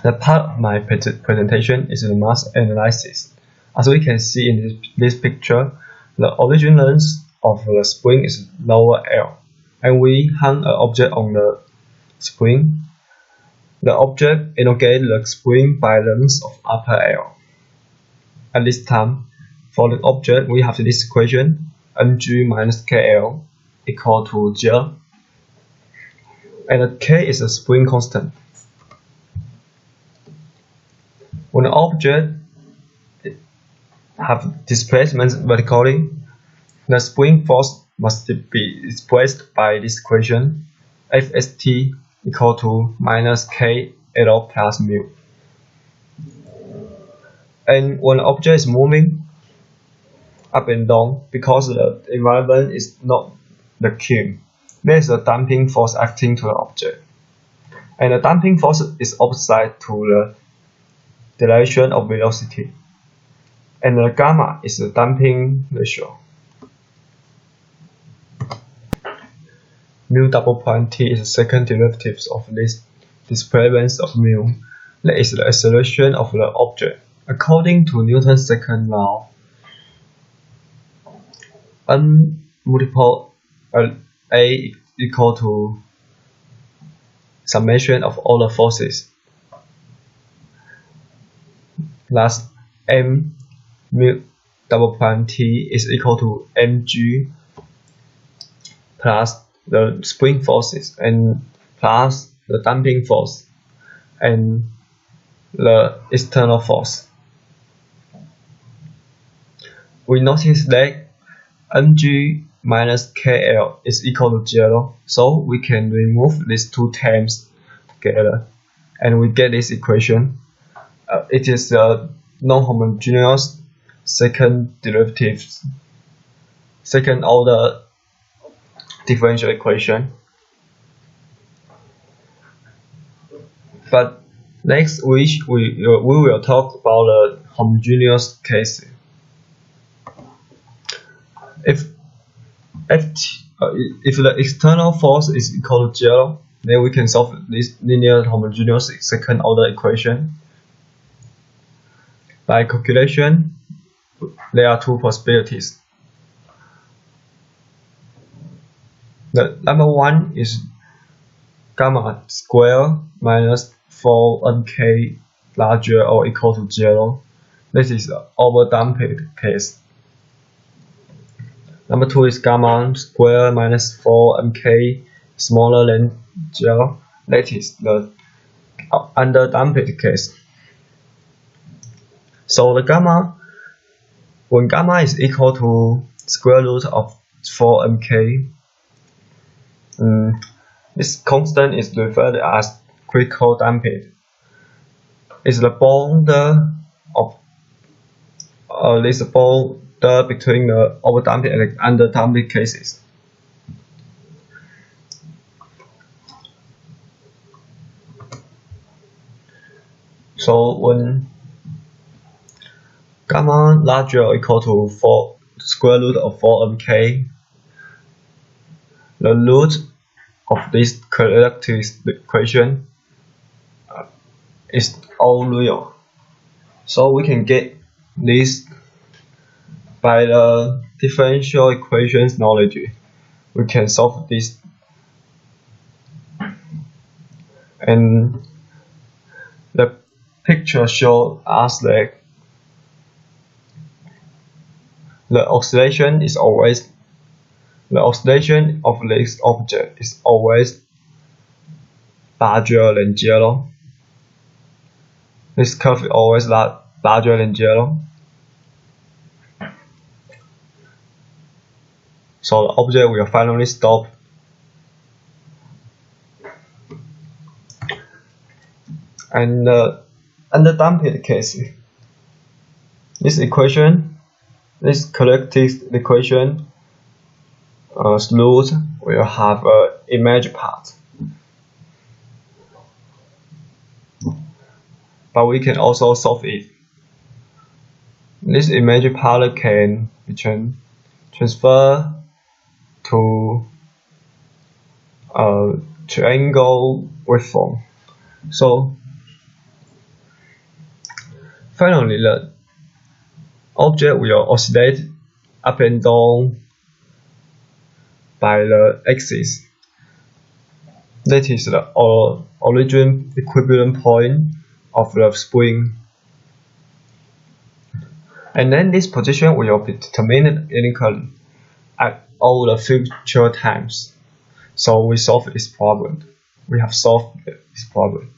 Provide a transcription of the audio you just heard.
The part of my presentation is the mass analysis. As we can see in this picture, the origin length of the spring is lower L, and we hang an object on the spring. The object elongates the spring by length of upper L. At this time, for the object, we have this equation, mg minus kl equal to 0, and the k is a spring constant. When the object have displacement vertically, the spring force must be expressed by this equation, Fst equal to minus k L plus mu. And when the object is moving up and down, because the environment is not vacuum, there is a damping force acting to the object. And the damping force is opposite to the direction of velocity. And the gamma is the damping ratio. Mu double prime t is the second derivative of this displacement of mu. That is the acceleration of the object. According to Newton's second law, N multiple A equal to summation of all the forces. Thus, M mu double prime t is equal to mg plus the spring forces and plus the damping force and the external force. We notice that mg minus kl is equal to 0, so we can remove these two terms together and we get this equation. It is a non-homogeneous second order differential equation. But next week we will talk about the homogeneous case. If the external force is equal to 0, then we can solve this linear homogeneous second order equation. By calculation, there are two possibilities. The number one is gamma square minus 4nk larger or equal to 0. This is the overdamped case. Number two is gamma square minus 4mk smaller than 0. That is the underdamped case. So the gamma, when gamma is equal to square root of 4mk, this constant is referred as critical damping. It's the border of this border between the overdamped and underdamped cases. So when gamma larger or equal to square root of 4mk, the root of this characteristic equation is all real. So we can get this by the differential equations knowledge. We can solve this. And the picture shows us that the oscillation of this object is always larger than 0. This curve is always larger than 0. So the object will finally stop. And the underdamped case, this characteristic equation root will have an image part. But we can also solve it. This image part can be transferred to a triangle waveform. So Finally, the object will oscillate up and down by the axis. That is the origin equilibrium point of the spring. And then this position will be determined uniquely at all the future times. So we solve this problem. We have solved this problem.